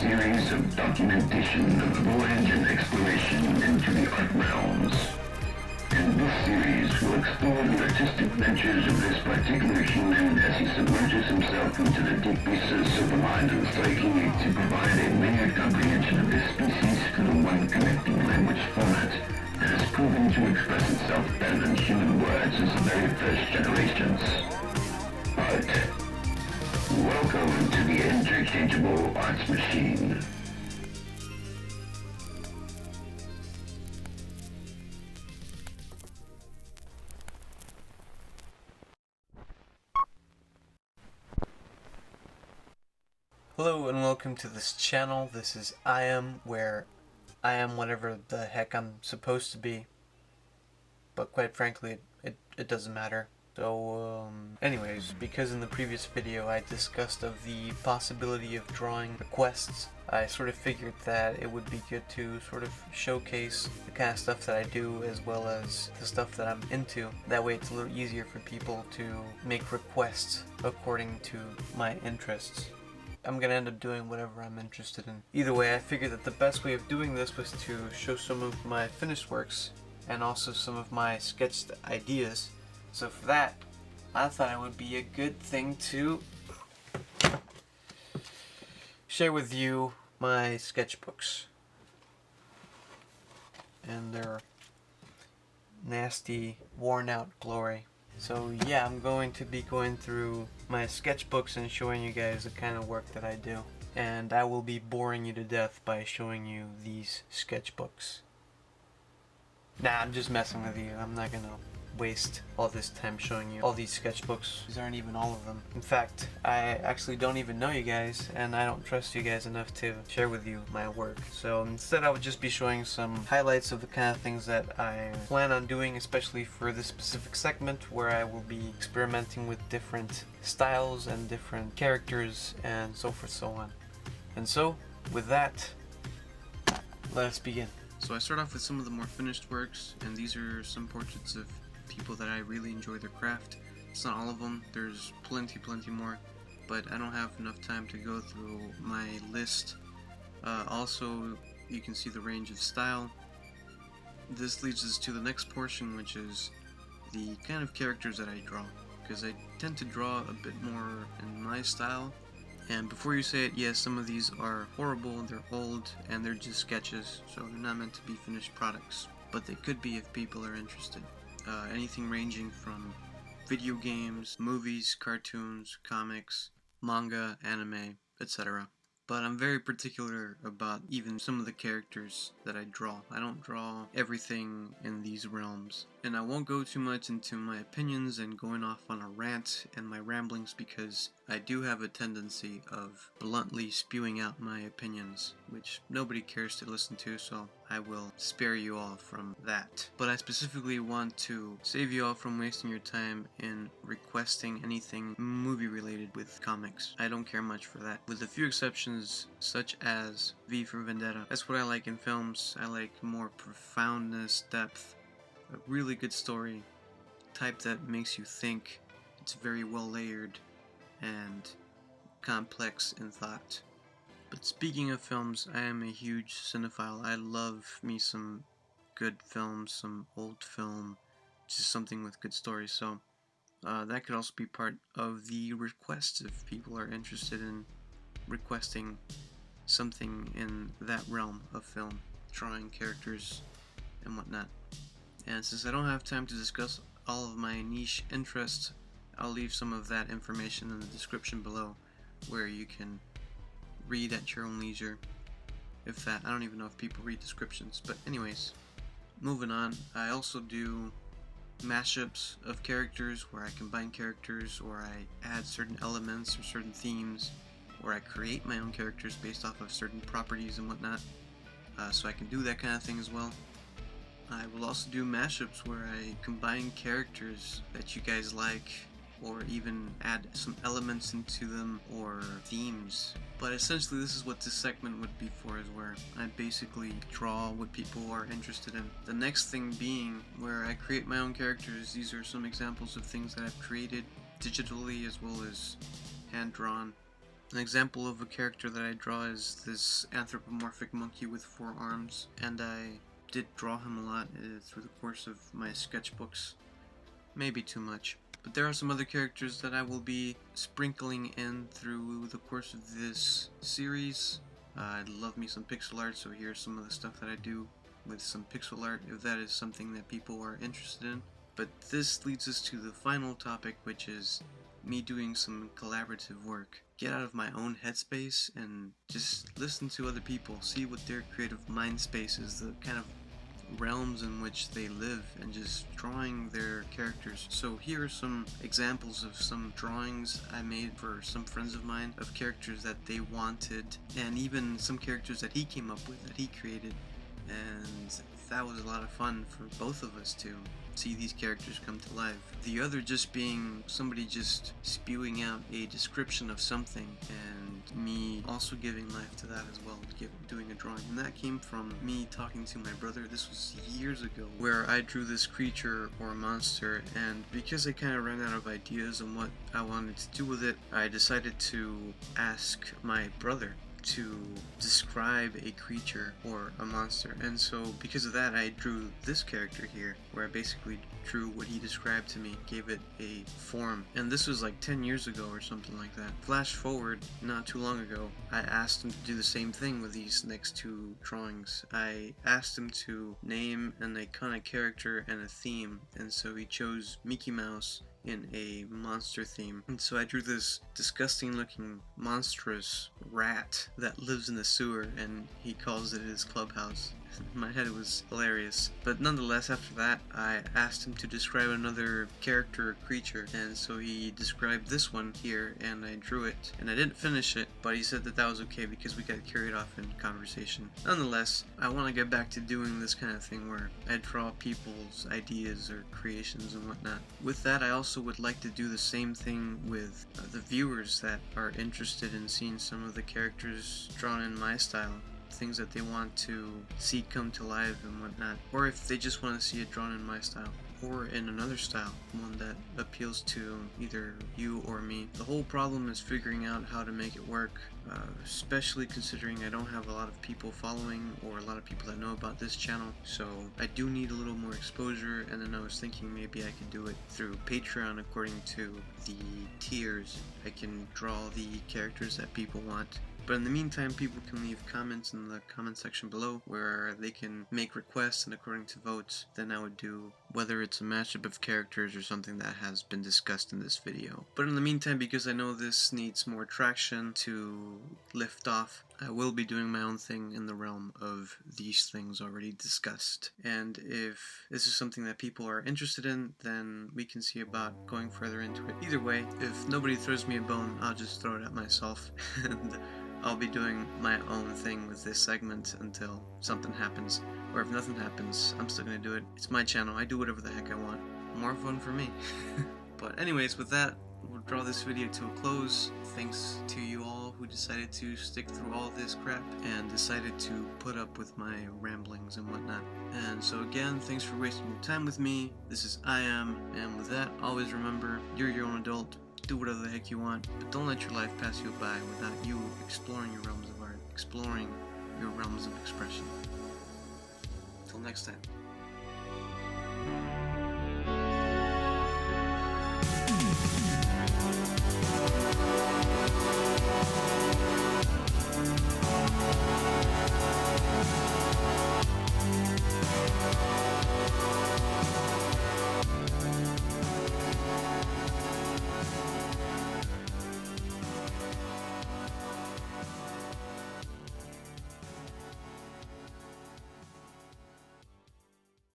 series of documentation of voyage and exploration into the art realms. In this series, we'll explore the artistic ventures of this particular human as he submerges himself into the deep recesses of the mind and psyche to provide a layered comprehension of this species through the one connecting language format that has proven to express itself better than human words as the very first generations. Art. Welcome to the Interchangeable Arts Machine. Hello and welcome to this channel. This is I Am, where I am whatever the heck I'm supposed to be. But quite frankly, it doesn't matter. So, anyways, because in the previous video I discussed of the possibility of drawing requests, I sort of figured that it would be good to sort of showcase the kind of stuff that I do as well as the stuff that I'm into. That way it's a little easier for people to make requests according to my interests. I'm gonna end up doing whatever I'm interested in. Either way, I figured that the best way of doing this was to show some of my finished works and also some of my sketched ideas. So for that, I thought it would be a good thing to share with you my sketchbooks and their nasty, worn out glory. So yeah, I'm going to be going through my sketchbooks and showing you guys the kind of work that I do. And I will be boring you to death by showing you these sketchbooks. Nah, I'm just messing with you. I'm not gonna waste all this time showing you all these sketchbooks. These aren't even all of them. In fact, I actually don't even know you guys, and I don't trust you guys enough to share with you my work. So instead I would just be showing some highlights of the kind of things that I plan on doing, especially for this specific segment where I will be experimenting with different styles and different characters and so forth so on. And so, with that, let us begin. So I start off with some of the more finished works, and these are some portraits of people that I really enjoy their craft. It's not all of them, there's plenty more, but I don't have enough time to go through my list. Also, you can see the range of style. This leads us to the next portion, which is the kind of characters that I draw, because I tend to draw a bit more in my style. And before you say it, yes, some of these are horrible, they're old, and they're just sketches, so they're not meant to be finished products. But they could be if people are interested. Anything ranging from video games, movies, cartoons, comics, manga, anime, etc. But I'm very particular about even some of the characters that I draw. I don't draw everything in these realms. And I won't go too much into my opinions and going off on a rant and my ramblings, because I do have a tendency of bluntly spewing out my opinions, which nobody cares to listen to, so I will spare you all from that. But I specifically want to save you all from wasting your time in requesting anything movie related with comics. I don't care much for that, with a few exceptions such as V for Vendetta. That's what I like in films. I like more profoundness, depth, a really good story, type that makes you think. It's very well layered and complex in thought. But speaking of films, I am a huge cinephile. I love me some good films, some old film, just something with good stories. So that could also be part of the requests if people are interested in requesting something in that realm of film, drawing characters and whatnot. And since I don't have time to discuss all of my niche interests, I'll leave some of that information in the description below, where you can read at your own leisure. If that, I don't even know if people read descriptions, but anyways, moving on. I also do mashups of characters, where I combine characters, or I add certain elements or certain themes, or I create my own characters based off of certain properties and whatnot. So I can do that kind of thing as well. I will also do mashups where I combine characters that you guys like, or even add some elements into them, or themes. But essentially this is what this segment would be for, is where I basically draw what people are interested in. The next thing being where I create my own characters. These are some examples of things that I've created digitally as well as hand-drawn. An example of a character that I draw is this anthropomorphic monkey with 4 arms, and I did draw him a lot through the course of my sketchbooks. Maybe too much. But there are some other characters that I will be sprinkling in through the course of this series. I love me some pixel art, so here's some of the stuff that I do with some pixel art, if that is something that people are interested in. But this leads us to the final topic, which is me doing some collaborative work. Get out of my own headspace and just listen to other people, see what their creative mind space is, the kind of realms in which they live, and just drawing their characters. So here are some examples of some drawings I made for some friends of mine of characters that they wanted, and even some characters that he came up with, that he created, and that was a lot of fun for both of us to see these characters come to life. The other just being somebody just spewing out a description of something, and me also giving life to that as well, doing a drawing. And that came from me talking to my brother. This was years ago, where I drew this creature or monster, and because I kind of ran out of ideas on what I wanted to do with it, I decided to ask my brother to describe a creature or a monster. And so because of that, I drew this character here, where I basically drew what he described to me, gave it a form. And this was like 10 years ago or something like that. Flash forward not too long ago, I asked him to do the same thing with these next 2 drawings. I asked him to name an iconic character and a theme, and so he chose Mickey Mouse in a monster theme. And so I drew this disgusting looking monstrous rat that lives in the sewer, and he calls it his clubhouse. In my head it was hilarious. But nonetheless, after that, I asked him to describe another character or creature, and so he described this one here, and I drew it. And I didn't finish it, but he said that that was okay because we got carried off in conversation. Nonetheless, I want to get back to doing this kind of thing where I draw people's ideas or creations and whatnot. With that, I also would like to do the same thing with the viewers that are interested in seeing some of the characters drawn in my style, things that they want to see come to life and whatnot, or if they just want to see it drawn in my style or in another style, one that appeals to either you or me. The whole problem is figuring out how to make it work, especially considering I don't have a lot of people following or a lot of people that know about this channel, so I do need a little more exposure. And then I was thinking maybe I could do it through Patreon according to the tiers. I can draw the characters that people want. But in the meantime, people can leave comments in the comment section below where they can make requests, and according to votes, then I would do whether it's a mashup of characters or something that has been discussed in this video. But in the meantime, because I know this needs more traction to lift off, I will be doing my own thing in the realm of these things already discussed. And if this is something that people are interested in, then we can see about going further into it. Either way, if nobody throws me a bone, I'll just throw it at myself. And I'll be doing my own thing with this segment until something happens. Or if nothing happens, I'm still gonna do it. It's my channel, I do whatever the heck I want. More fun for me. But anyways, with that, we'll draw this video to a close. Thanks to you all who decided to stick through all this crap and decided to put up with my ramblings and whatnot. And so again, thanks for wasting your time with me. This is I Am, and with that, always remember, you're your own adult. Do whatever the heck you want, but don't let your life pass you by without you exploring your realms of art, exploring your realms of expression. Till next time.